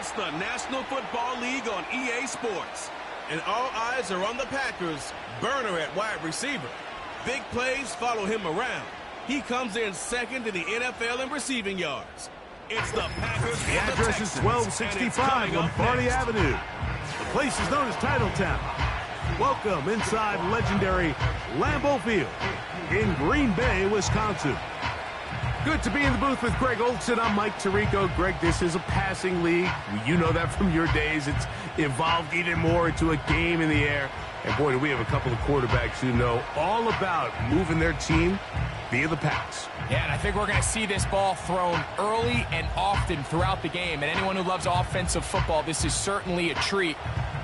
It's the National Football League on EA Sports. And all eyes are on the Packers' burner at wide receiver. Big plays follow him around. He comes in second in the NFL in receiving yards. It's the Packers. The address is 1265 Lombardi Avenue. The place is known as Titletown. Welcome inside legendary Lambeau Field in Green Bay, Wisconsin. Good to be in the booth with Greg Olson. I'm Mike Tirico. Greg, this is a passing league. You know that from your days. It's evolved even more into a game in the air. And boy, do we have a couple of quarterbacks who know all about moving their team via the pass. Yeah, and I think we're going to see this ball thrown early and often throughout the game. And anyone who loves offensive football, this is certainly a treat.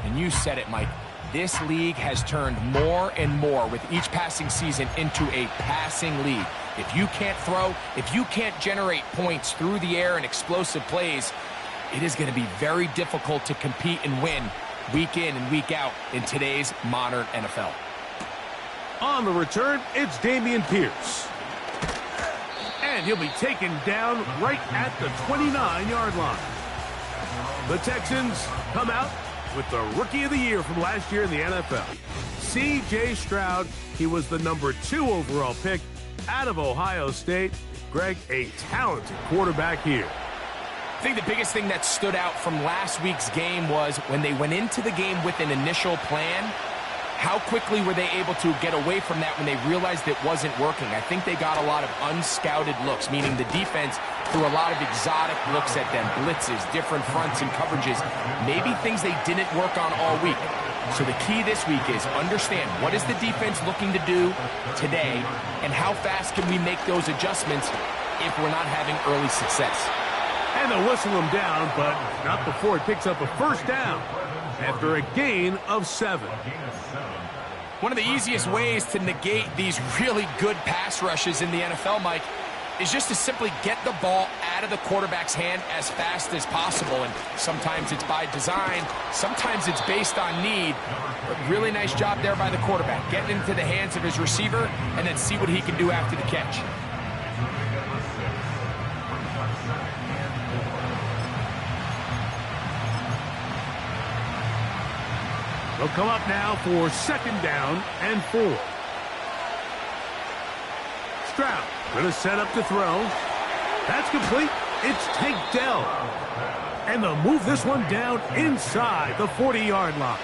And you said it, Mike. This league has turned more and more with each passing season into a passing league. If you can't throw, if you can't generate points through the air and explosive plays, it is going to be very difficult to compete and win week in and week out in today's modern NFL. On the return, it's Dameon Pierce. And he'll be taken down right at the 29-yard line. The Texans come out with the Rookie of the Year from last year in the NFL. C.J. Stroud, he was the number 2 overall pick out of Ohio State. Greg, a talented quarterback here. I think the biggest thing that stood out from last week's game was when they went into the game with an initial plan, how quickly were they able to get away from that when they realized it wasn't working? I think they got a lot of unscouted looks, meaning the defense threw a lot of exotic looks at them, blitzes, different fronts and coverages, maybe things they didn't work on all week. So the key this week is understand what is the defense looking to do today and how fast can we make those adjustments if we're not having early success. And they'll whistle him down, but not before he picks up a first down after a gain of 7. One of the easiest ways to negate these really good pass rushes in the NFL, Mike, is just to simply get the ball out of the quarterback's hand as fast as possible. And sometimes it's by design, sometimes it's based on need. But really nice job there by the quarterback, getting into the hands of his receiver and then see what he can do after the catch. They'll come up now for 2nd down and 4. Stroud going to set up to throw. That's complete. It's Tank Dell. And they'll move this one down inside the 40-yard line.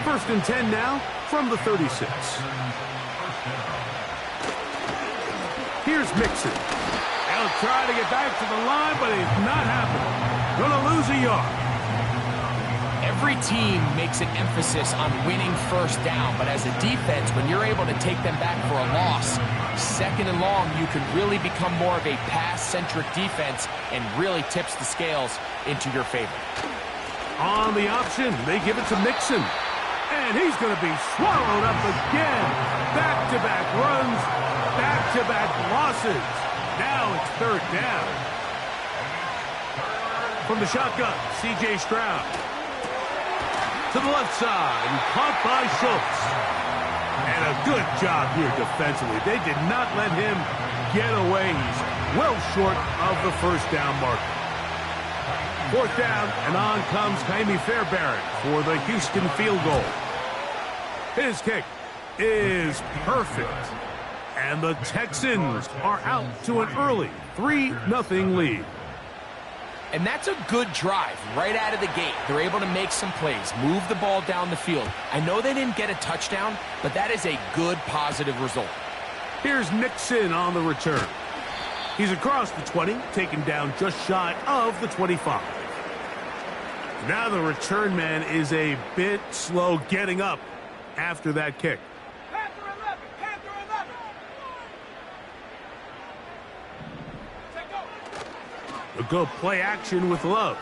1st and 10 now from the 36. Here's Mixon. They'll try to get back to the line, but it's not happening. Going to lose a yard. Every team makes an emphasis on winning first down, but as a defense, when you're able to take them back for a loss, 2nd and long, you can really become more of a pass-centric defense and really tips the scales into your favor. On the option, they give it to Mixon. And he's going to be swallowed up again. Back-to-back runs, back-to-back losses. Now it's 3rd down. From the shotgun, C.J. Stroud. To the left side, and caught by Schultz. And a good job here defensively. They did not let him get away. He's well short of the first down marker. 4th down, and on comes Jaime Fairbairn for the Houston field goal. His kick is perfect. And the Texans are out to an early 3-0 lead. And that's a good drive right out of the gate. They're able to make some plays, move the ball down the field. I know they didn't get a touchdown, but that is a good, positive result. Here's Mixon on the return. He's across the 20, taken down just shy of the 25. Now the return man is a bit slow getting up after that kick. A good play action with Love.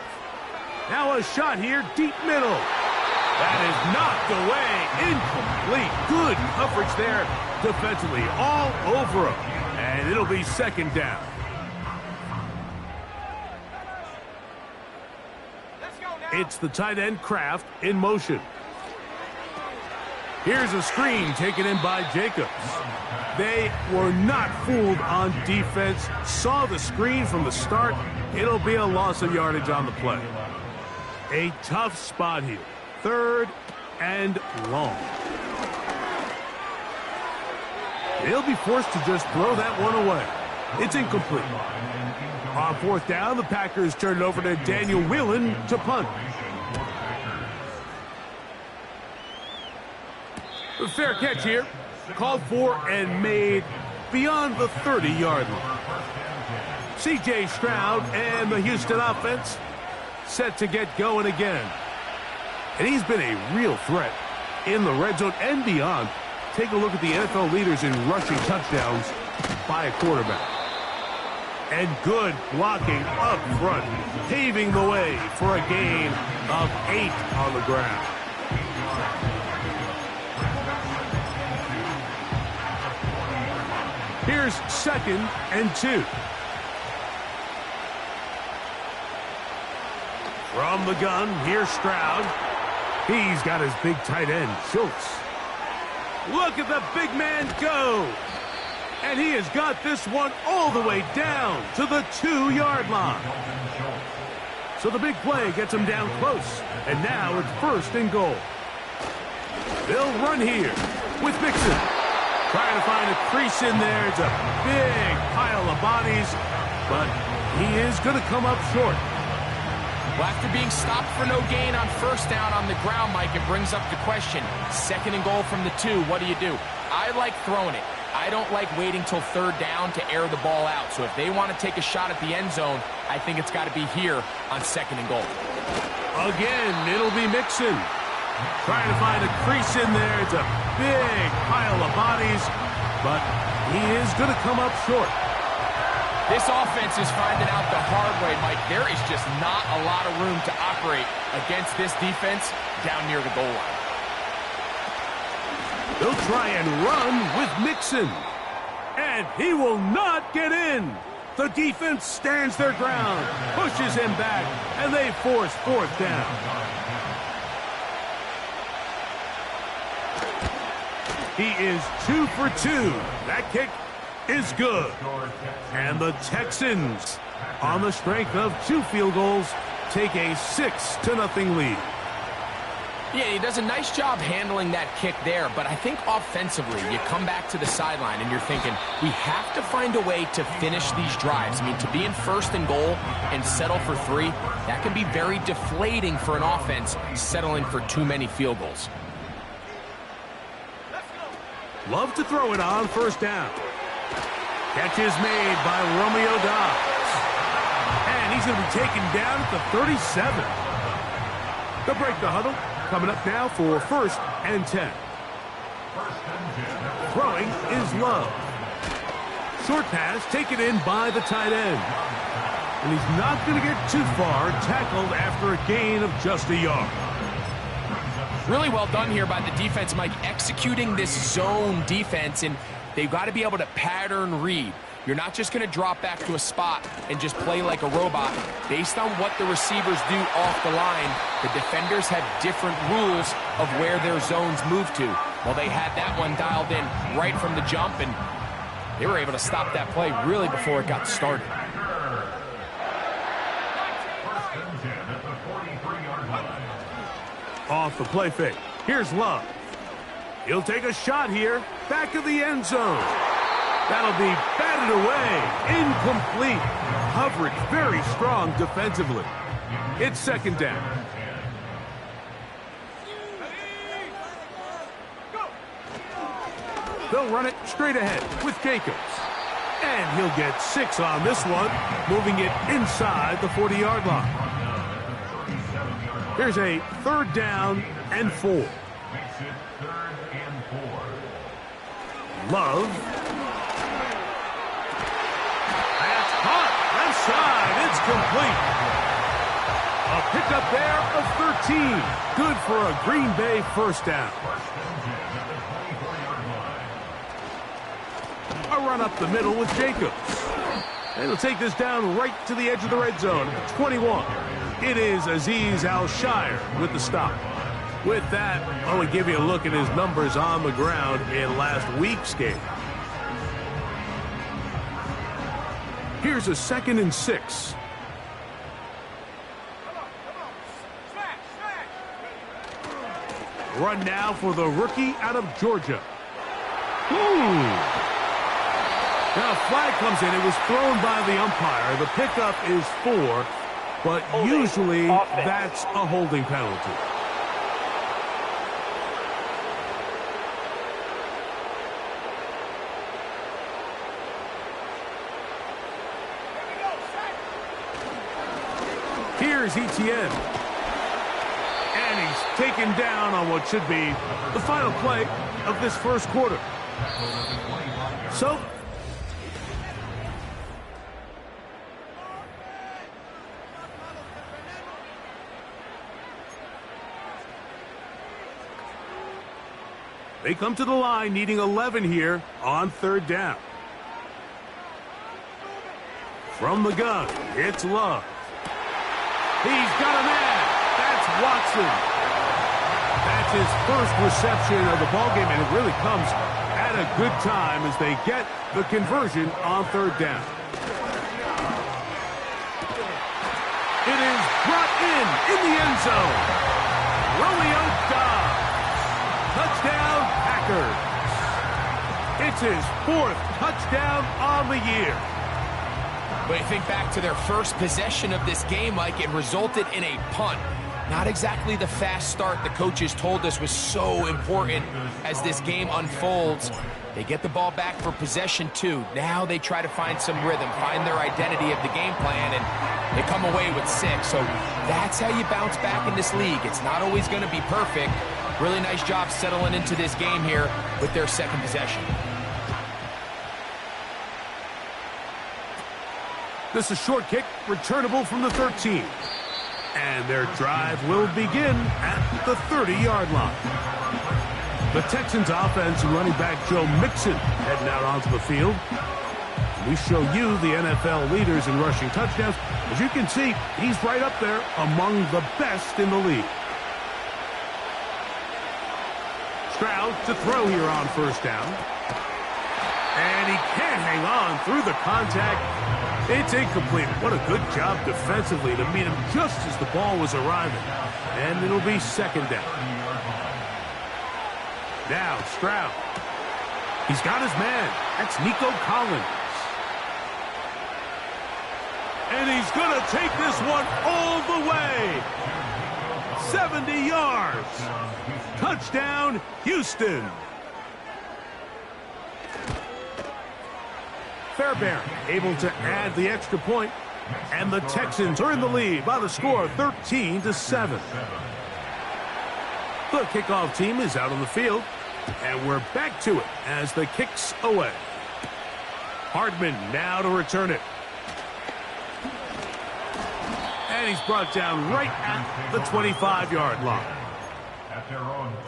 Now a shot here, deep middle. That is knocked away, incomplete. Good coverage there defensively, all over him. And it'll be 2nd down. It's the tight end Kraft in motion. Here's a screen taken in by Jacobs. They were not fooled on defense. Saw the screen from the start. It'll be a loss of yardage on the play. A tough spot here. 3rd and long. They'll be forced to just throw that one away. It's incomplete. On 4th down, the Packers turn it over to Daniel Whelan to punt. A fair catch here. Called for and made beyond the 30-yard line. C.J. Stroud and the Houston offense set to get going again. And he's been a real threat in the red zone and beyond. Take a look at the NFL leaders in rushing touchdowns by a quarterback. And good blocking up front, paving the way for a gain of 8 on the ground. Here's 2nd and 2. From the gun, here's Stroud. He's got his big tight end, Schultz. Look at the big man go. And he has got this one all the way down to the 2-yard line. So the big play gets him down close. And now it's 1st and goal. They'll run here with Mixon. Trying to find a crease in there. It's a big pile of bodies. But he is going to come up short. Well, after being stopped for no gain on 1st down on the ground, Mike, it brings up the question. 2nd and goal from the 2. What do you do? I like throwing it. I don't like waiting till 3rd down to air the ball out. So if they want to take a shot at the end zone, I think it's got to be here on 2nd and goal. Again, it'll be Mixon. Trying to find a crease in there. It's a big pile of bodies, but he is going to come up short. This offense is finding out the hard way, Mike. There is just not a lot of room to operate against this defense down near the goal line. They'll try and run with Mixon. And he will not get in. The defense stands their ground, pushes him back, and they force 4th down. He is 2 for 2. That kick is good. And the Texans, on the strength of 2 field goals, take a 6-0 lead. Yeah, he does a nice job handling that kick there, but I think offensively, you come back to the sideline and you're thinking, we have to find a way to finish these drives. I mean, to be in 1st and goal and settle for 3, that can be very deflating for an offense settling for too many field goals. Love to throw it on 1st down. Catch is made by Romeo Dobbs. And he's going to be taken down at the 37. They'll break the huddle. Coming up now for 1st and 10. Throwing is Love. Short pass taken in by the tight end. And he's not going to get too far, tackled after a gain of just a yard. Really well done here by the defense, Mike, executing this zone defense, and they've got to be able to pattern read. You're not just going to drop back to a spot and just play like a robot. Based on what the receivers do off the line, the defenders have different rules of where their zones move to. Well, they had that one dialed in right from the jump, and they were able to stop that play really before it got started. Off the play fake. Here's Love. He'll take a shot here. Back of the end zone. That'll be batted away. Incomplete. Coverage very strong defensively. It's 2nd down. They'll run it straight ahead with Jacobs. And he'll get 6 on this one, moving it inside the 40-yard line. Here's a 3rd down and 4. Love. That's caught. Left side. It's complete. A pickup there of 13. Good for a Green Bay 1st down. A run up the middle with Jacobs. And he'll take this down right to the edge of the red zone. 21. It is Azeez Al-Shire with the stop. With that, I want to give you a look at his numbers on the ground in last week's game. Here's a 2nd and 6. Run now for the rookie out of Georgia. Now a flag comes in. It was thrown by the umpire. The pickup is 4, but usually that's a holding penalty. Here's Etienne. And he's taken down on what should be the final play of this first quarter. So, they come to the line needing 11 here on 3rd down. From the gun, it's Love. He's got a man. That's Watson. That's his first reception of the ballgame, and it really comes at a good time as they get the conversion on 3rd down. It is brought in the end zone. Romeo Dobbs. Touchdown, Packers. It's his 4th touchdown on the year. But you think back to their first possession of this game, Mike, it resulted in a punt. Not exactly the fast start the coaches told us was so important as this game unfolds. They get the ball back for possession 2. Now they try to find some rhythm, find their identity of the game plan, and they come away with 6. So that's how you bounce back in this league. It's not always going to be perfect. Really nice job settling into this game here with their 2nd possession. This is a short kick, returnable from the 13. And their drive will begin at the 30-yard line. The Texans offense and running back Joe Mixon heading out onto the field. We show you the NFL leaders in rushing touchdowns. As you can see, he's right up there among the best in the league. Stroud to throw here on 1st down. And he can't hang on through the contact. It's incomplete. What a good job defensively to meet him just as the ball was arriving. And it'll be 2nd down. Now Stroud. He's got his man. That's Nico Collins. And he's going to take this one all the way. 70 yards. Touchdown, Houston. Fairbairn able to add the extra point, and the Texans are in the lead by the score of 13-7. The kickoff team is out on the field, and we're back to it as the kick's away. Hardman now to return it. And he's brought down right at the 25-yard line.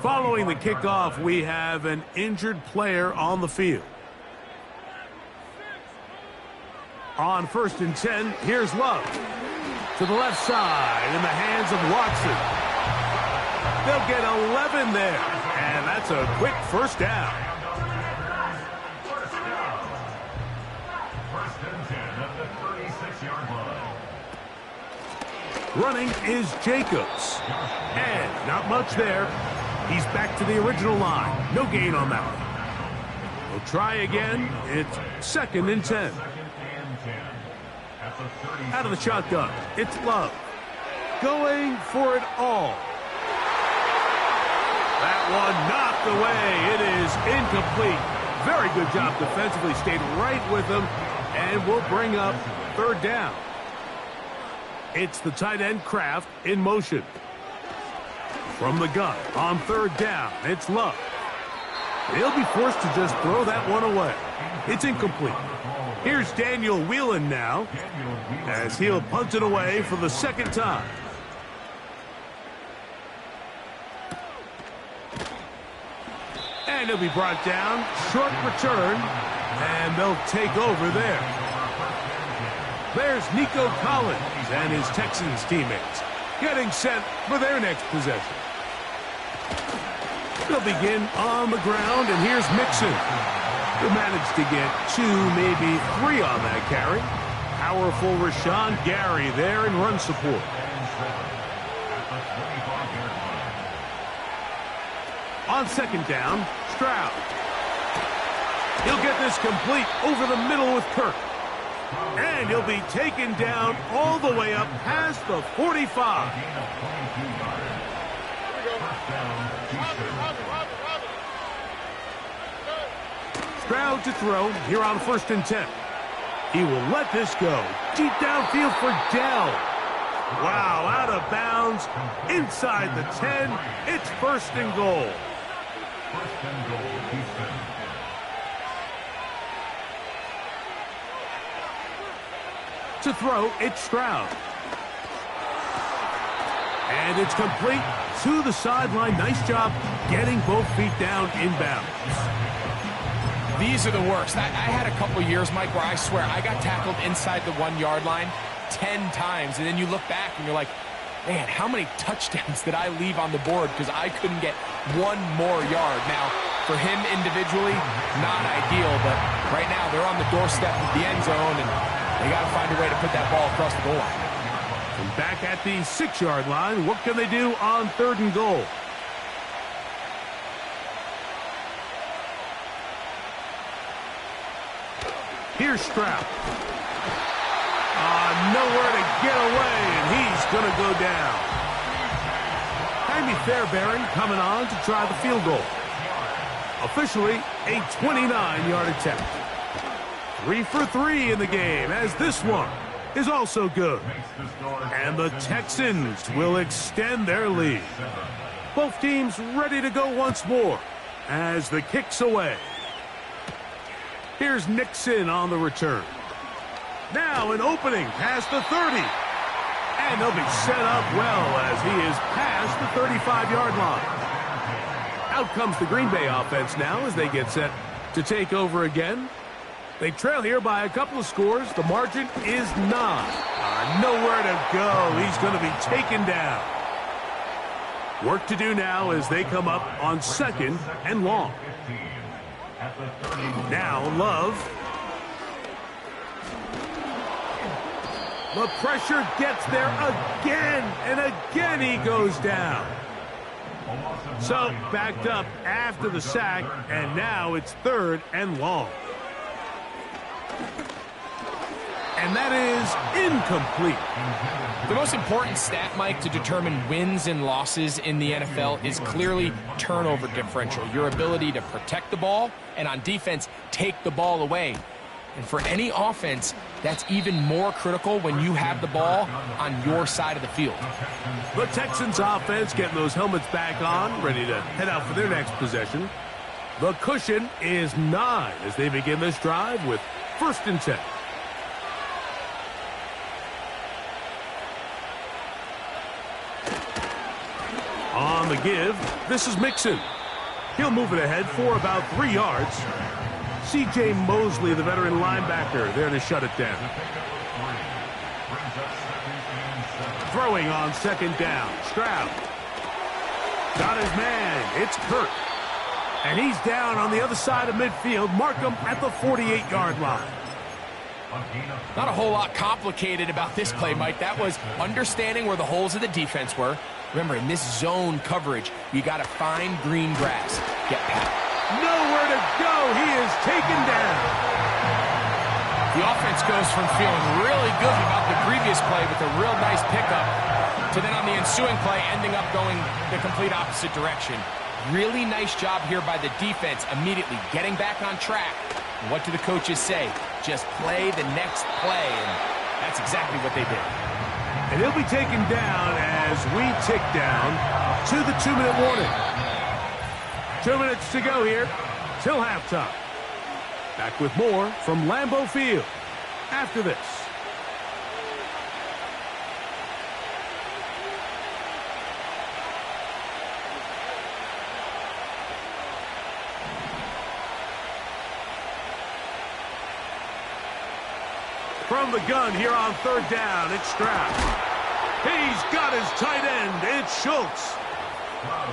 Following the kickoff, we have an injured player on the field. On 1st and 10, here's Love. To the left side in the hands of Watson. They'll get 11 there. And that's a quick 1st down. Running is Jacobs. And not much there. He's back to the original line. No gain on that one. We'll try again. It's 2nd and 10. Out of the shotgun, it's Love. Going for it all. That one knocked away. It is incomplete. Very good job defensively. Stayed right with them. And we'll bring up 3rd down. It's the tight end Kraft in motion. From the gun on 3rd down, it's Love. He'll be forced to just throw that one away. It's incomplete. Here's Daniel Whelan now, as he'll punt it away for the 2nd time. And he'll be brought down. Short return, and they'll take over there. There's Nico Collins and his Texans teammates getting set for their next possession. They'll begin on the ground, and here's Mixon, who managed to get 2, maybe 3 on that carry. Powerful Rashawn Gary there in run support. On second down, Stroud. He'll get this complete over the middle with Kirk. And he'll be taken down all the way up past the 45. Stroud to throw here on 1st and 10. He will let this go. Deep downfield for Dell. Wow, out of bounds. Inside the 10. It's 1st and goal. To throw, it's Stroud. And it's complete to the sideline. Nice job getting both feet down inbounds. These are the worst. I had a couple years, Mike, where I swear I got tackled inside the 1-yard line 10 times. And then you look back and you're like, man, how many touchdowns did I leave on the board because I couldn't get 1 more yard? Now, for him individually, not ideal, but right now they're on the doorstep of the end zone, and they got to find a way to put that ball across the goal line. And back at the 6-yard line, what can they do on 3rd and goal? Here's Stroud. Nowhere to get away, and he's going to go down. Jaime Fairbairn coming on to try the field goal. Officially, a 29-yard attempt. 3 for 3 in the game, as this one is also good. And the Texans will extend their lead. Both teams ready to go once more as the kick's away. Here's Nixon on the return. Now an opening past the 30. And they'll be set up well as he is past the 35-yard line. Out comes the Green Bay offense now as they get set to take over again. They trail here by a couple of scores. The margin is 9. Nowhere to go. He's going to be taken down. Work to do now as they come up on 2nd and long. Now Love. The pressure gets there again, and again he goes down. So backed up after the sack, and now it's 3rd and long. And that is incomplete. The most important stat, Mike, to determine wins and losses in the NFL is clearly turnover differential, your ability to protect the ball and on defense take the ball away. And for any offense, that's even more critical when you have the ball on your side of the field. The Texans offense getting those helmets back on, ready to head out for their next possession. The cushion is 9 as they begin this drive with 1st and 10. On the give, this is Mixon. He'll move it ahead for about 3 yards. C.J. Mosley, the veteran linebacker, there to shut it down. Throwing on 2nd down. Stroud. Got his man. It's Kirk. And he's down on the other side of midfield. Mark him at the 48-yard line. Not a whole lot complicated about this play, Mike. That was understanding where the holes of the defense were. Remember, in this zone coverage, you got to find green grass. Get pat. Nowhere to go. He is taken down. The offense goes from feeling really good about the previous play with a real nice pickup to then on the ensuing play ending up going the complete opposite direction. Really nice job here by the defense immediately getting back on track. And what do the coaches say? Just play the next play, and that's exactly what they did. And he'll be taken down as we tick down to the 2-minute warning. 2 minutes to go here till halftime. Back with more from Lambeau Field after this. From the gun here on 3rd down, it's Stroud. He's got his tight end. It's Schultz.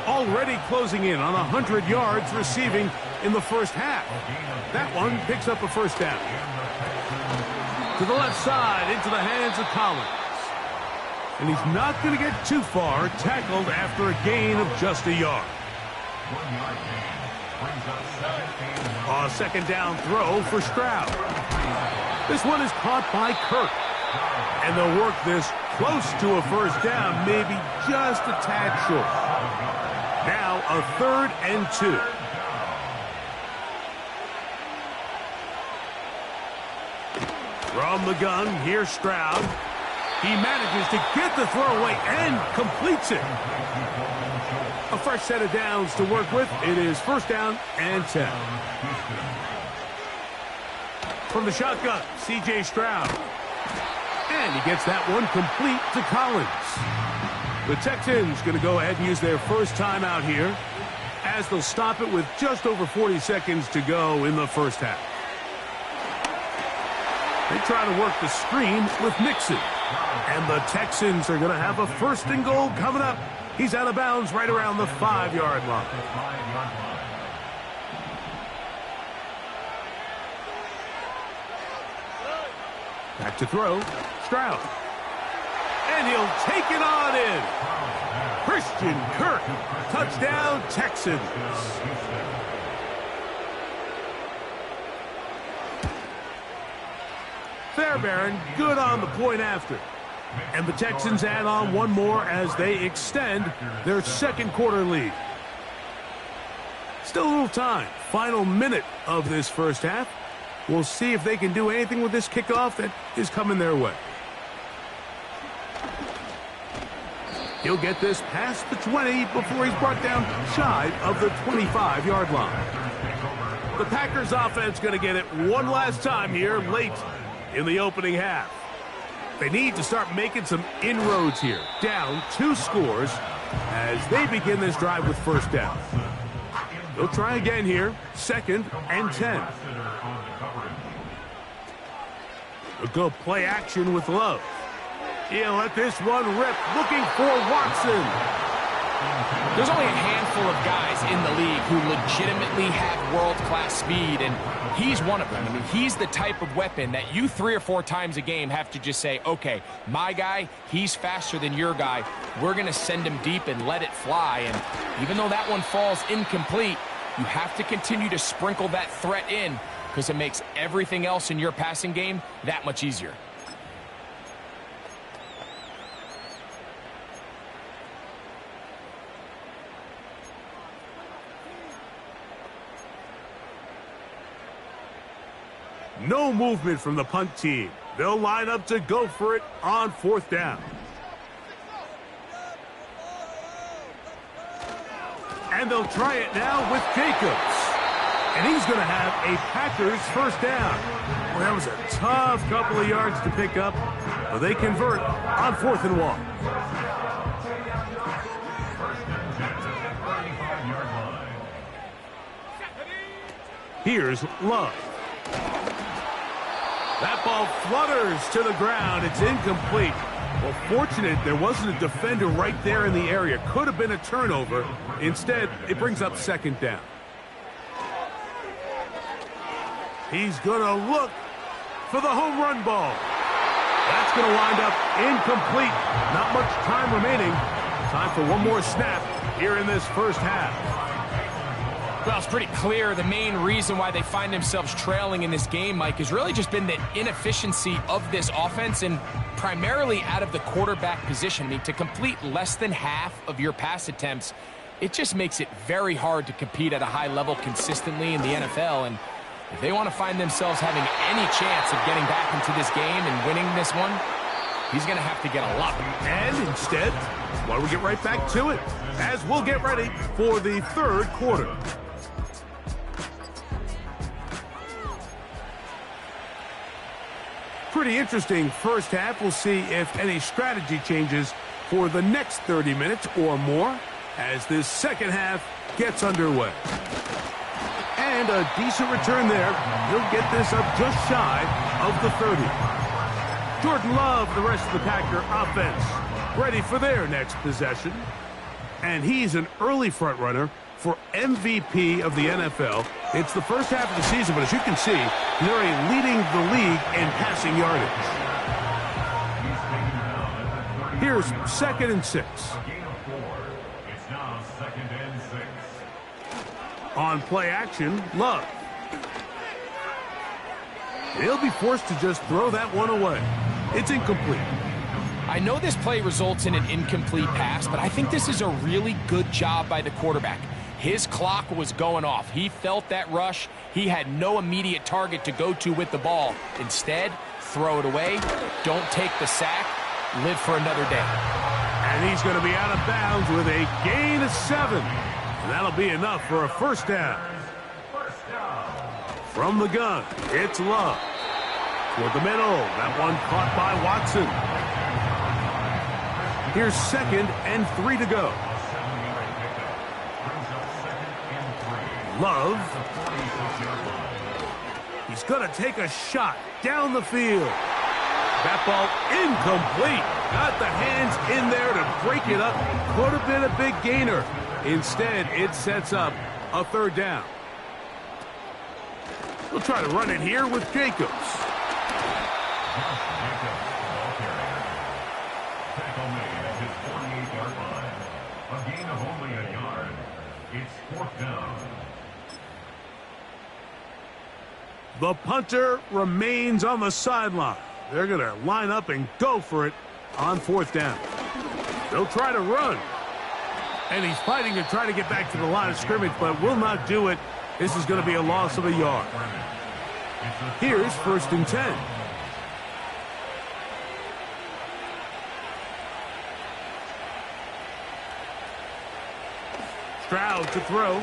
Already closing in on 100 yards receiving in the first half. That one picks up a first down. To the left side, into the hands of Collins. And he's not going to get too far, tackled after a gain of just a yard. A second down throw for Stroud. This one is caught by Kirk. And they'll work this close to a first down, maybe just a tad short. Now a 3rd and 2. From the gun, here's Stroud. He manages to get the throw away and completes it. A fresh set of downs to work with. It is first down and 10. From the shotgun, C.J. Stroud. And he gets that one complete to Collins. The Texans going to go ahead and use their first timeout here, as they'll stop it with just over 40 seconds to go in the first half. They try to work the screen with Mixon. And the Texans are going to have a 1st and goal coming up. He's out of bounds right around the 5-yard line. Back to throw. Stroud. And he'll take it on in. Christian Kirk. Touchdown, Texans. Fairbairn good on the point after. And the Texans add on one more as they extend their 2nd quarter lead. Still a little time. Final minute of this first half. We'll see if they can do anything with this kickoff that is coming their way. He'll get this past the 20 before he's brought down shy of the 25-yard line. The Packers offense going to get it one last time here late in the opening half. They need to start making some inroads here. Down 2 scores as they begin this drive with first down. They'll try again here. 2nd and 10. They'll go play action with Love. He'll let this one rip, looking for Watson. There's only a handful of guys in the league who legitimately have world-class speed, and he's one of them. I mean, he's the type of weapon that you 3 or 4 times a game have to just say, okay, my guy, he's faster than your guy. We're going to send him deep and let it fly. And even though that one falls incomplete, you have to continue to sprinkle that threat in because it makes everything else in your passing game that much easier. No movement from the punt team. They'll line up to go for it on 4th down. And they'll try it now with Jacobs. And he's going to have a Packers first down. Well, that was a tough couple of yards to pick up, but they convert on 4th and 1. Here's Love. That ball flutters to the ground. It's incomplete. Well, fortunate there wasn't a defender right there in the area. Could have been a turnover. Instead, it brings up 2nd down. He's going to look for the home run ball. That's going to wind up incomplete. Not much time remaining. Time for one more snap here in this first half. Well, it's pretty clear the main reason why they find themselves trailing in this game, Mike, has really just been the inefficiency of this offense and primarily out of the quarterback position. I mean, to complete less than half of your pass attempts, it just makes it very hard to compete at a high level consistently in the NFL. And if they want to find themselves having any chance of getting back into this game and winning this one, he's going to have to get a lot. And instead, why don't we get right back to it as we'll get ready for the 3rd quarter. Pretty interesting first half. We'll see if any strategy changes for the next 30 minutes or more as this second half gets underway. And a decent return there. He'll get this up just shy of the 30. Jordan Love, the rest of the Packer offense, ready for their next possession. And he's an early front runner for MVP of the NFL. It's the first half of the season, but as you can see, they're leading the league in passing yardage. Here's 2nd and 6. On play action, Love. He'll be forced to just throw that one away. It's incomplete. I know this play results in an incomplete pass, but I think this is a really good job by the quarterback. His clock was going off. He felt that rush. He had no immediate target to go to with the ball. Instead, throw it away. Don't take the sack. Live for another day. And he's going to be out of bounds with a gain of 7. And that'll be enough for a first down. From the gun, it's Love. Toward the middle. That one caught by Watson. Here's 2nd and 3 to go. Love. He's going to take a shot down the field. That ball incomplete. Got the hands in there to break it up. Could have been a big gainer. Instead, it sets up a 3rd down. We'll try to run it here with Jacobs. The punter remains on the sideline. They're going to line up and go for it on 4th down. They'll try to run. And he's fighting to try to get back to the line of scrimmage, but will not do it. This is going to be a loss of a yard. Here's 1st and 10. Stroud to throw.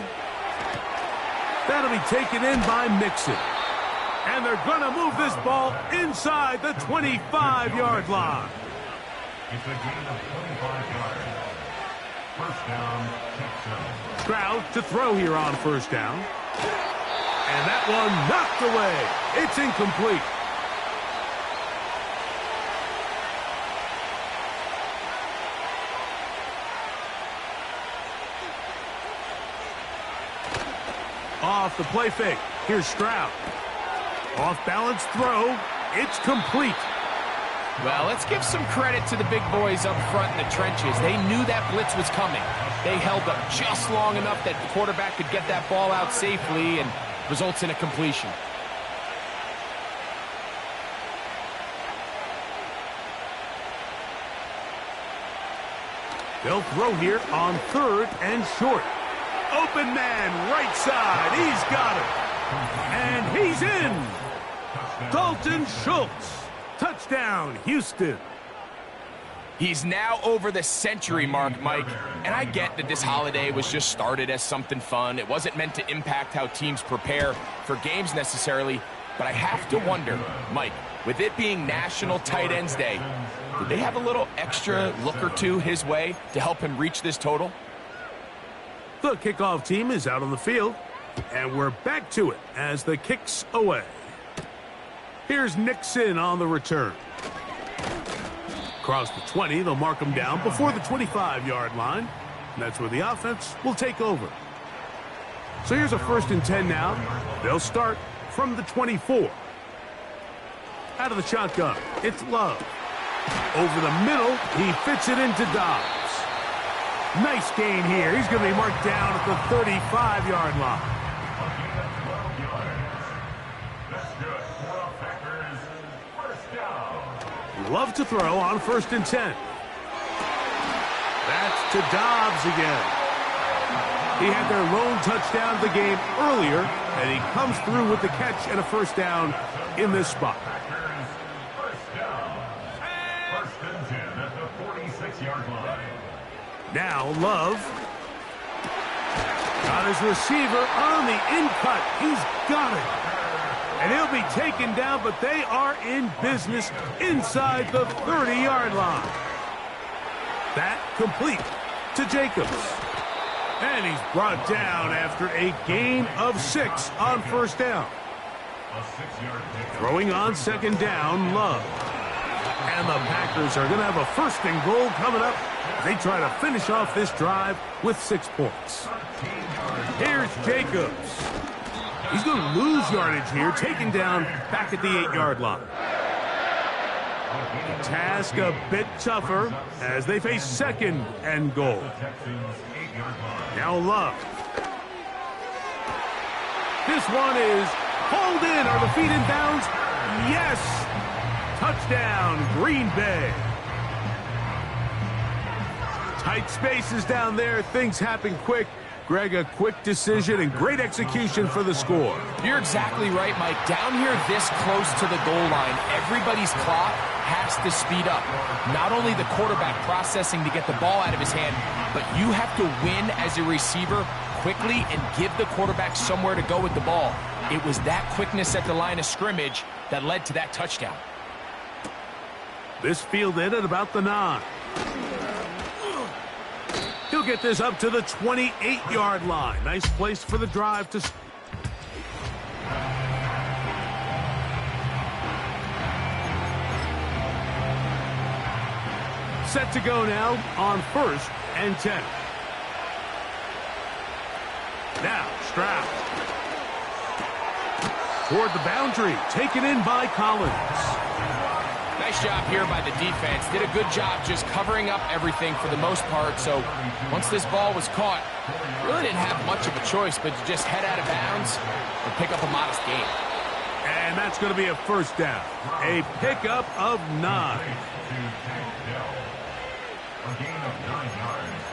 That'll be taken in by Mixon. And they're going to move this ball inside the 25-yard line. It's a gain of 25 yards. First down, Texans. Stroud to throw here on 1st down. And that one knocked away. It's incomplete. Off the play fake. Here's Stroud. Off-balance throw. It's complete. Well, let's give some credit to the big boys up front in the trenches. They knew that blitz was coming. They held up just long enough that the quarterback could get that ball out safely and results in a completion. They'll throw here on 3rd and short. Open man, right side. He's got it. And he's in. Dalton Schultz. Touchdown, Houston. He's now over the century mark, Mike. And I get that this holiday was just started as something fun. It wasn't meant to impact how teams prepare for games necessarily. But I have to wonder, Mike, with it being National Tight Ends Day, did they have a little extra look or two his way to help him reach this total? The kickoff team is out on the field. And we're back to it as the kick's away. Here's Nixon on the return. Across the 20, they'll mark him down before the 25-yard line. And that's where the offense will take over. So here's a 1st and 10 now. They'll start from the 24. Out of the shotgun, it's Love. Over the middle, he fits it into Dobbs. Nice gain here. He's going to be marked down at the 35-yard line. Love to throw on 1st and 10. That's to Dobbs again. He had their lone touchdown of the game earlier, and he comes through with the catch and a 1st down in this spot. First and 10 at the 46-yard line. Now Love got his receiver on the in-cut. He's got it. And he'll be taken down, but they are in business inside the 30-yard line. That complete to Jacobs. And he's brought down after a gain of 6 on 1st down. Throwing on 2nd down, Love. And the Packers are going to have a 1st and goal coming up They try to finish off this drive with 6 points. Here's Jacobs. He's going to lose yardage here, taken down back at the 8-yard line. The task a bit tougher as they face 2nd and goal. Now Love. This one is hauled in. Are the feet in bounds? Yes! Touchdown, Green Bay. Tight spaces down there. Things happen quick. Greg, a quick decision and great execution for the score. You're exactly right, Mike. Down here this close to the goal line, everybody's clock has to speed up. Not only the quarterback processing to get the ball out of his hand, but you have to win as a receiver quickly and give the quarterback somewhere to go with the ball. It was that quickness at the line of scrimmage that led to that touchdown. This fielded at about the 9. He'll get this up to the 28-yard line. Nice place for the drive to... Set to go now on 1st and 10. Now, Stroud. Toward the boundary, taken in by Collins. Nice job here by the defense. Did a good job just covering up everything for the most part. So once this ball was caught, really didn't have much of a choice but to just head out of bounds and pick up a modest gain. And that's going to be a 1st down. A pickup of 9. A gain of 9 yards.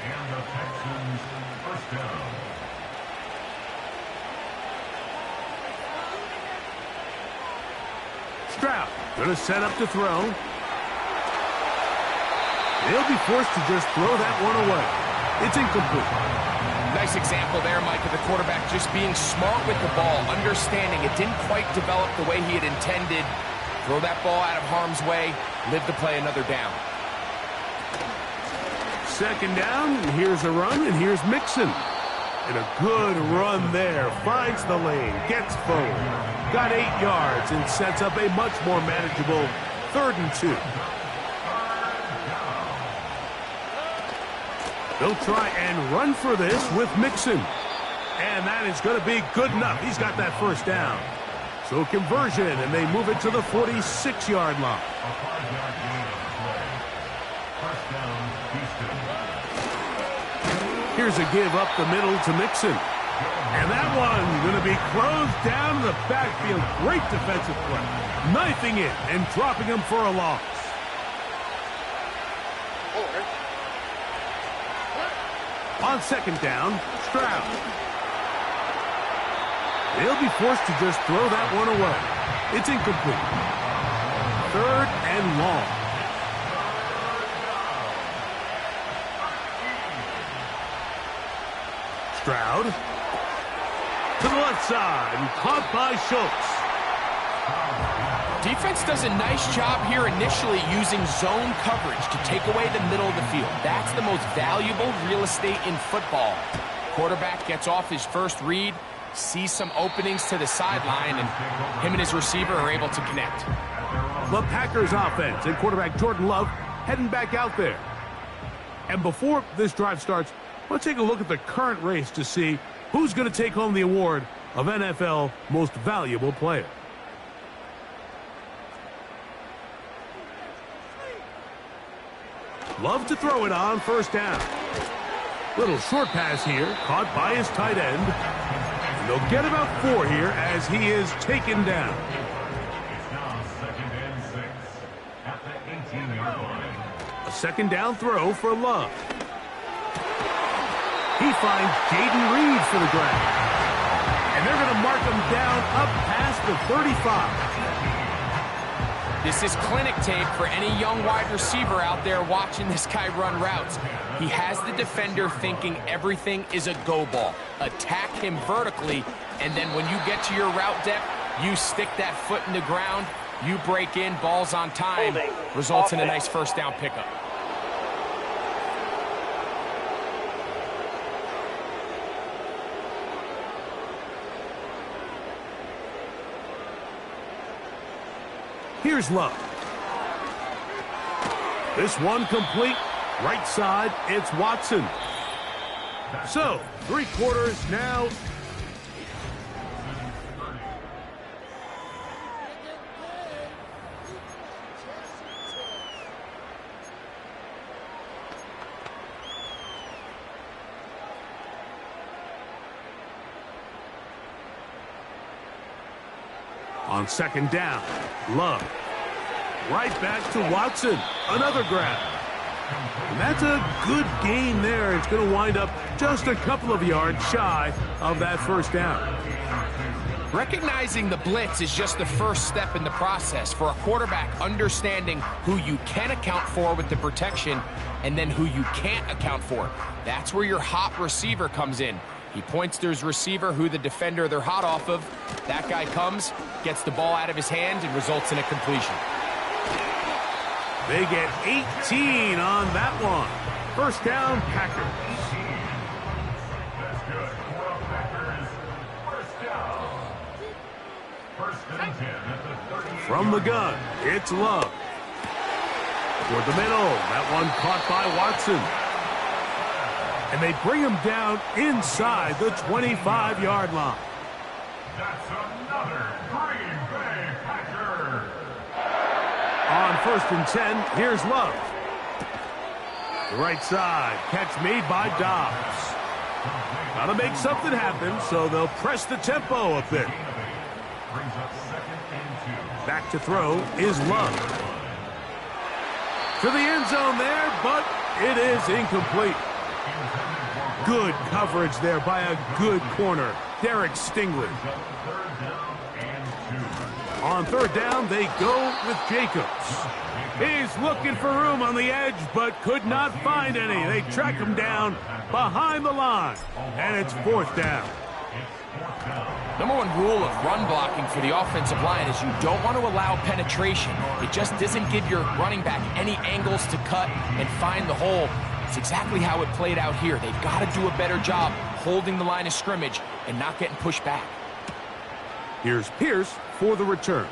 And the Texans 1st down. Stroud going to set up to throw. They'll be forced to just throw that one away. It's incomplete. Nice example there, Mike, of the quarterback just being smart with the ball, understanding it didn't quite develop the way he had intended. Throw that ball out of harm's way, live to play another down. 2nd down, and here's a run, and here's Mixon. And a good run there. Finds the lane, gets forward. Got 8 yards and sets up a much more manageable 3rd and 2. They'll try and run for this with Mixon. And that is going to be good enough. He's got that 1st down. So conversion, and they move it to the 46-yard line. A 5-yard gain on the play. 1st down, Houston. Here's a give up the middle to Mixon. And that one going to be closed down to the backfield. Great defensive play. Knifing it and dropping him for a loss. On 2nd down, Stroud. They'll be forced to just throw that one away. It's incomplete. 3rd and long. Stroud to the left side and caught by Schultz. Defense does a nice job here initially using zone coverage to take away the middle of the field. That's the most valuable real estate in football. Quarterback gets off his first read, sees some openings to the sideline, and him and his receiver are able to connect. The Packers offense and quarterback Jordan Love heading back out there. And before this drive starts, let's take a look at the current race to see who's going to take home the award of NFL Most Valuable Player. Love to throw it on 1st down. Little short pass here, caught by his tight end. And they'll get about 4 here as he is taken down. It's now 2nd and 6 at the 18-yard line. A 2nd down throw for Love. He finds Jaden Reed for the grab. And they're going to mark him down up past the 35. This is clinic tape for any young wide receiver out there watching this guy run routes. He has the defender thinking everything is a go ball. Attack him vertically, and then when you get to your route depth, you stick that foot in the ground, you break in, balls on time, results in a nice 1st down pickup. Here's Love. This one complete Right side, it's Watson. So, 3 quarters now. On second down, Love. Right back to Watson. Another grab. And that's a good gain there. It's going to wind up just a couple of yards shy of that first down. Recognizing the blitz is just the first step in the process for a quarterback, understanding who you can account for with the protection and then who you can't account for. That's where your hot receiver comes in. He points to his receiver, who the defender they're hot off of. That guy comes, gets the ball out of his hand, and results in a completion. They get 18 on that one. First down, Packers. That's good. For the Packers, first down. First and 10 at the 38. From the gun, it's Love. Toward the middle, that one caught by Watson. And they bring him down inside the 25-yard line. That's another Green Bay Packer. On first and 10, here's Love. The right side, catch made by Dobbs. Got to make something happen, so they'll press the tempo a bit. Brings up second and 2. Back to throw is Love. To the end zone there, but it is incomplete. Good coverage there by a good corner, Derek Stingley. On third down, they go with Jacobs. He's looking for room on the edge, but could not find any. They track him down behind the line, and it's fourth down. Number one rule of run blocking for the offensive line is you don't want to allow penetration. It just doesn't give your running back any angles to cut and find the hole. It's exactly how it played out here. They've got to do a better job holding the line of scrimmage and not getting pushed back. Here's Pierce for the return.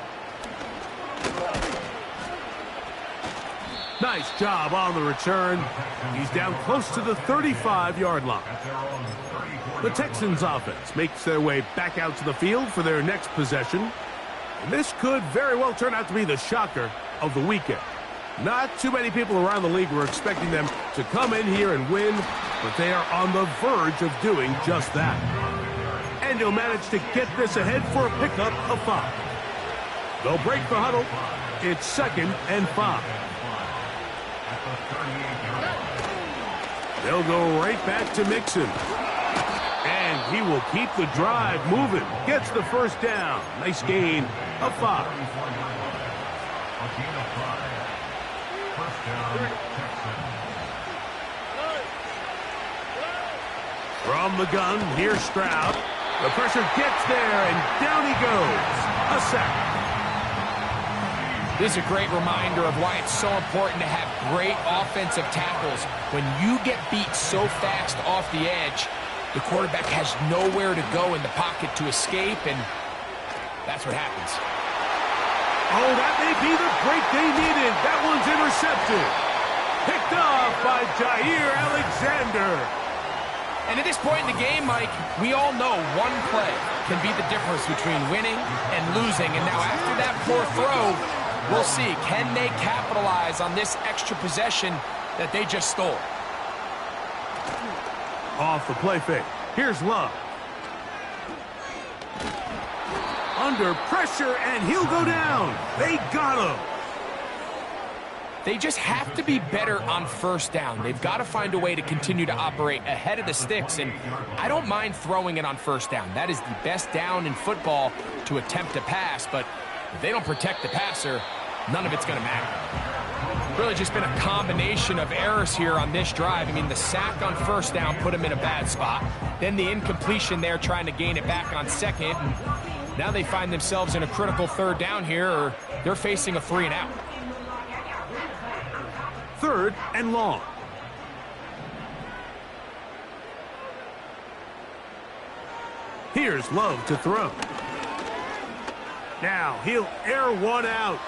Nice job on the return. He's down close to the 35-yard line. The Texans offense makes their way back out to the field for their next possession. And this could very well turn out to be the shocker of the weekend. Not too many people around the league were expecting them to come in here and win, but they are on the verge of doing just that. And they'll manage to get this ahead for a pickup of 5. They'll break the huddle. It's second and 5. They'll go right back to Mixon. And he will keep the drive moving. Gets the first down. Nice gain of 5. From the gun, here's Stroud. The pressure gets there, and down he goes. A sack. This is a great reminder of why it's so important to have great offensive tackles. When you get beat so fast off the edge, the quarterback has nowhere to go in the pocket to escape, and that's what happens. Oh, that may be the break they needed. That one's intercepted. Picked off by Jair Alexander. And at this point in the game, Mike, we all know one play can be the difference between winning and losing. And now after that poor throw, we'll see, can they capitalize on this extra possession that they just stole? Off the play fake. Here's Love. Under pressure, and he'll go down. They got him. They just have to be better on first down. They've got to find a way to continue to operate ahead of the sticks, and I don't mind throwing it on first down. That is the best down in football to attempt a pass, but if they don't protect the passer, none of it's going to matter. Really just been a combination of errors here on this drive. I mean, the sack on first down put them in a bad spot. Then the incompletion there trying to gain it back on second, and now they find themselves in a critical third down here, or they're facing a 3-and-out. Third and long. Here's Love to throw. Now he'll air one out.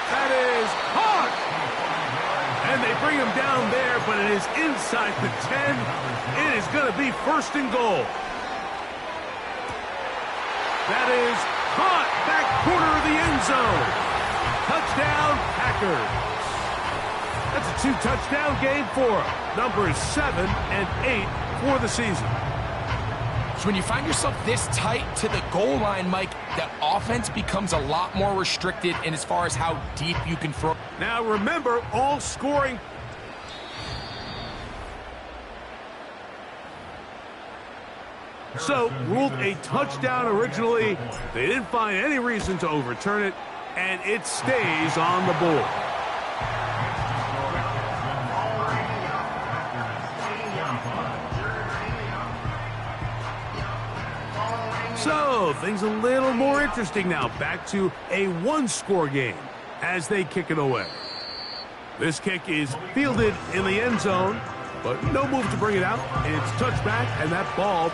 That is caught. And they bring him down there, but it is inside the 10. It is going to be first and goal. That is caught back corner of the end zone. Touchdown, Packers. That's a 2-touchdown game for them. Numbers 7 and 8 for the season. So when you find yourself this tight to the goal line, Mike, the offense becomes a lot more restricted in as far as how deep you can throw. Now remember, all scoring. So, ruled a touchdown originally. They didn't find any reason to overturn it, and it stays on the board. So, things a little more interesting now. Back to a one-score game as they kick it away. This kick is fielded in the end zone, but no move to bring it out. It's touchback, and that ball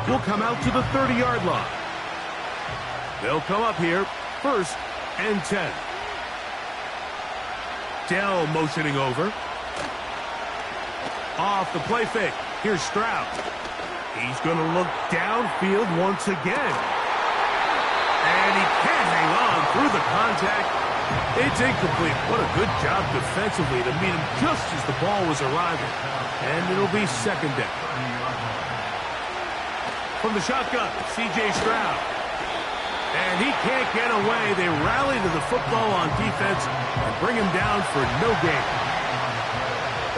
will come out to the 30-yard line. They'll come up here, 1st and 10. Dell motioning over. Off the play fake. Here's Stroud. He's going to look downfield once again. And he can't hang on through the contact. It's incomplete. What a good job defensively to meet him just as the ball was arriving. And it'll be second down. From the shotgun, C.J. Stroud. And he can't get away. They rally to the football on defense and bring him down for no gain.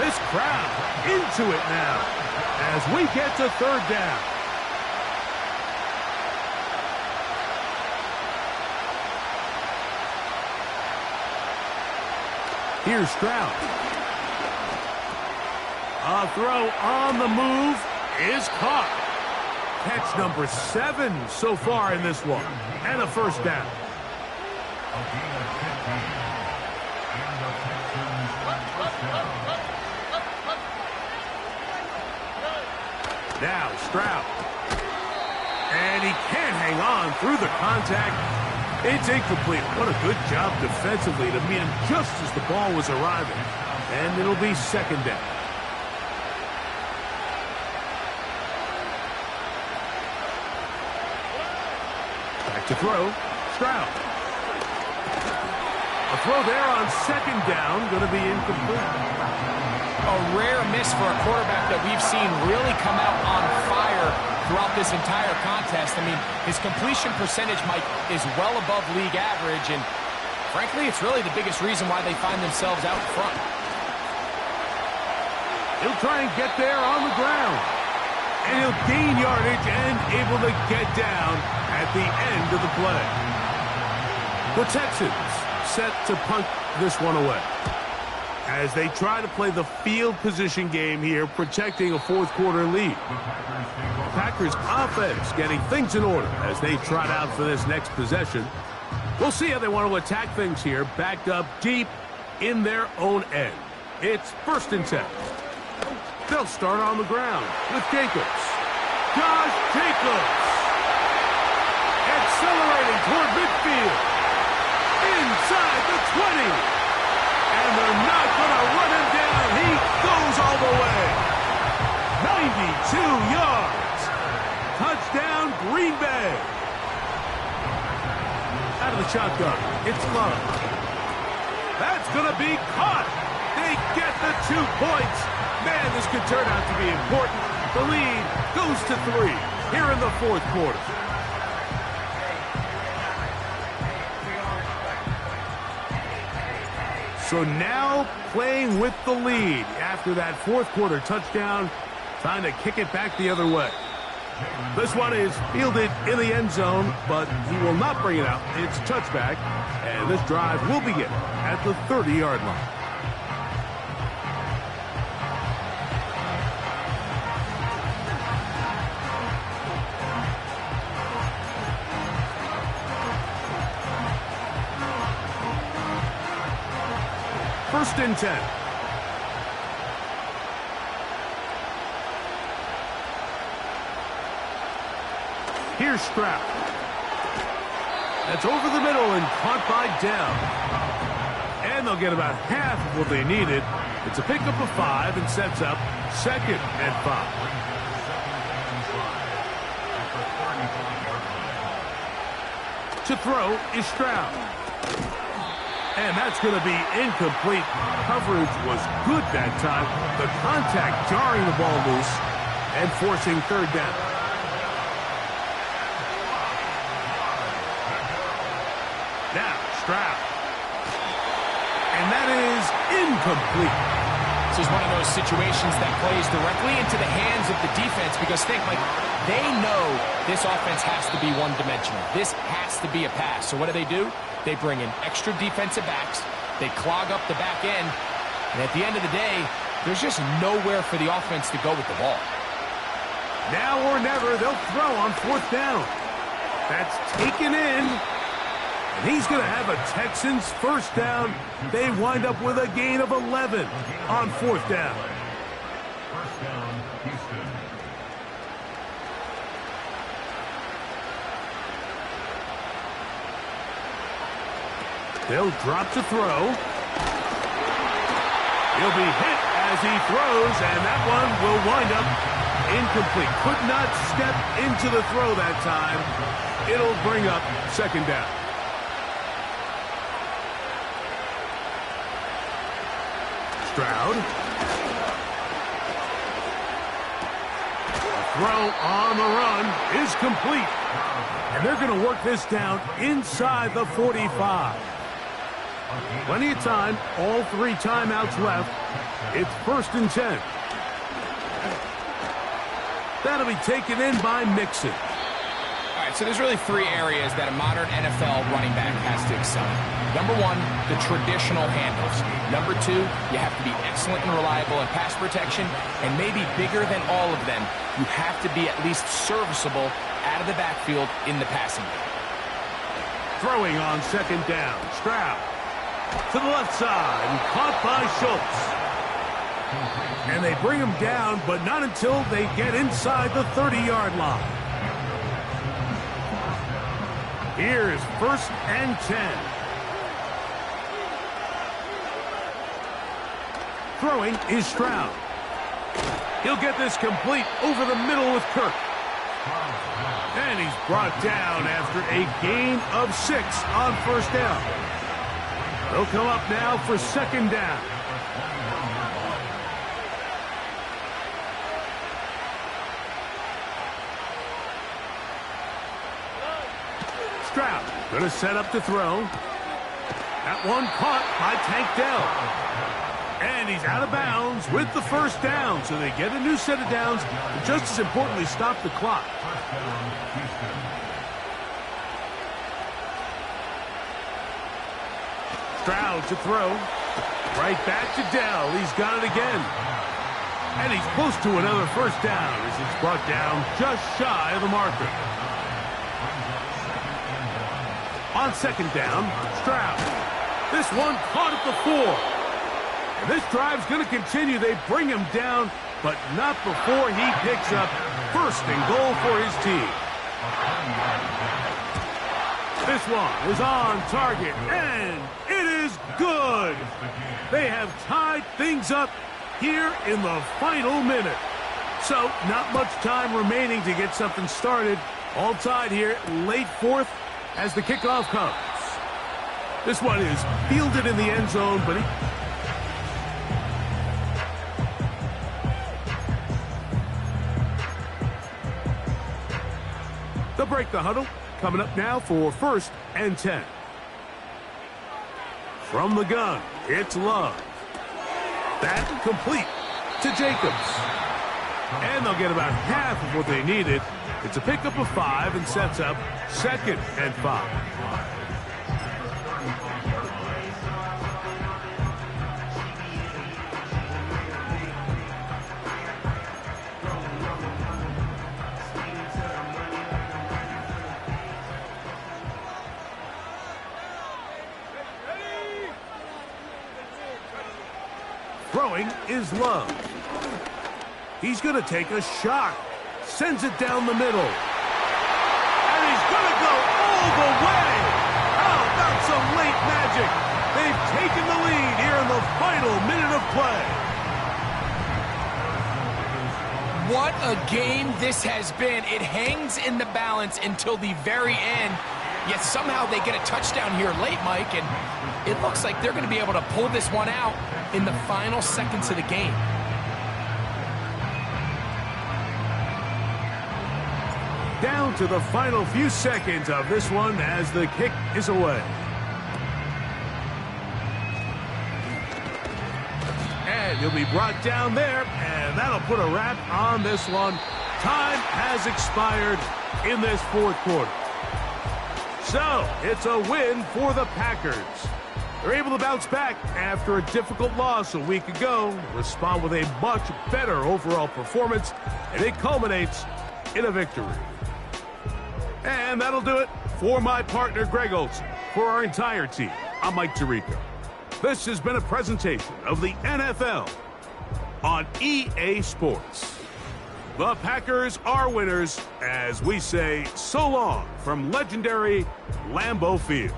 This crowd into it now as we get to third down. Here's Stroud. A throw on the move is caught. Catch number 7 so far in this one. And a first down. Now Stroud. And he can't hang on through the contact. It's incomplete. What a good job defensively to meet him just as the ball was arriving. And it'll be second down. Back to throw. Stroud. A throw there on second down. Going to be incomplete. A rare miss for a quarterback that we've seen really come out on fire throughout this entire contest. I mean, his completion percentage, Mike, is well above league average, and frankly, it's really the biggest reason why they find themselves out front. He'll try and get there on the ground, and he'll gain yardage and able to get down at the end of the play. The Texans set to punt this one away as they try to play the field position game here, protecting a fourth-quarter lead. Packers offense getting things in order as they trot out for this next possession. We'll see how they want to attack things here, backed up deep in their own end. It's 1st and 10. They'll start on the ground with Jacobs. Josh Jacobs accelerating toward midfield. Inside the 20. And they're not going to run him down. He goes all the way. 92 yards. Touchdown, Green Bay. Out of the shotgun, it's Love. That's going to be caught. They get the 2 points. Man, this could turn out to be important. The lead goes to 3 here in the fourth quarter. So now playing with the lead after that fourth quarter touchdown, trying to kick it back the other way. This one is fielded in the end zone, but he will not bring it out. It's touchback, and this drive will begin at the 30-yard line. First and 10. Here's Stroud. That's over the middle and caught by Dell. And they'll get about half of what they needed It's a pickup of 5 and sets up 2nd and 5. To throw is Stroud. And that's going to be incomplete. Coverage was good that time. The contact jarring the ball loose and forcing 3rd down. Now, Stroud. And that is incomplete. This is one of those situations that plays directly into the hands of the defense because think, Mike, they know this offense has to be one-dimensional. This has to be a pass. So what do? They bring in extra defensive backs. They clog up the back end. And at the end of the day, there's just nowhere for the offense to go with the ball. Now or never, they'll throw on 4th down. That's taken in. And he's going to have a Texans 1st down. They wind up with a gain of 11 on 4th down. 1st down, Houston. They'll drop to throw. He'll be hit as he throws, and that one will wind up incomplete. Could not step into the throw that time. It'll bring up 2nd down. Stroud. The throw on the run is complete. And they're going to work this down inside the 45. Plenty of time, all 3 timeouts left. It's 1st and 10. That'll be taken in by Mixon. All right, so there's really 3 areas that a modern NFL running back has to excel in. Number 1, the traditional handles. Number 2, you have to be excellent and reliable in pass protection. And maybe bigger than all of them, you have to be at least serviceable out of the backfield in the passing game. Throwing on 2nd down, Stroud. To the left side, and caught by Schultz. And they bring him down, but not until they get inside the 30-yard line. Here's 1st and 10. Throwing is Stroud. He'll get this complete over the middle with Kirk. And he's brought down after a gain of 6 on 1st down. They'll come up now for 2nd down. Stroud going to set up to throw. That one caught by Tank Dell. And he's out of bounds with the 1st down. So they get a new set of downs, but just as importantly, stop the clock. Stroud to throw. Right back to Dell. He's got it again. And he's close to another 1st down as it's brought down just shy of the marker. On 2nd down, Stroud. This one caught at the 4. And this drive's going to continue. They bring him down, but not before he picks up 1st and goal for his team. This one is on target, and it is good. They have tied things up here in the final minute. So, not much time remaining to get something started. All tied here, late 4th, as the kickoff comes. This one is fielded in the end zone, but they'll break the huddle. Coming up now for 1st and 10. From the gun, it's Love. That complete to Jacobs. And they'll get about half of what they needed. It's a pickup of 5 and sets up 2nd and 5. Throwing is Love. He's going to take a shot. Sends it down the middle. And he's going to go all the way. How about some late magic? They've taken the lead here in the final minute of play. What a game this has been. It hangs in the balance until the very end. Yet somehow they get a touchdown here late, Mike, and it looks like they're going to be able to pull this one out in the final seconds of the game. Down to the final few seconds of this one as the kick is away. And he'll be brought down there, and that'll put a wrap on this one. Time has expired in this fourth quarter. So, it's a win for the Packers. They're able to bounce back after a difficult loss a week ago, respond with a much better overall performance, and it culminates in a victory. And that'll do it for my partner, Greg Olson. For our entire team, I'm Mike Tirico. This has been a presentation of the NFL on EA Sports. The Packers are winners as we say so long from legendary Lambeau Field.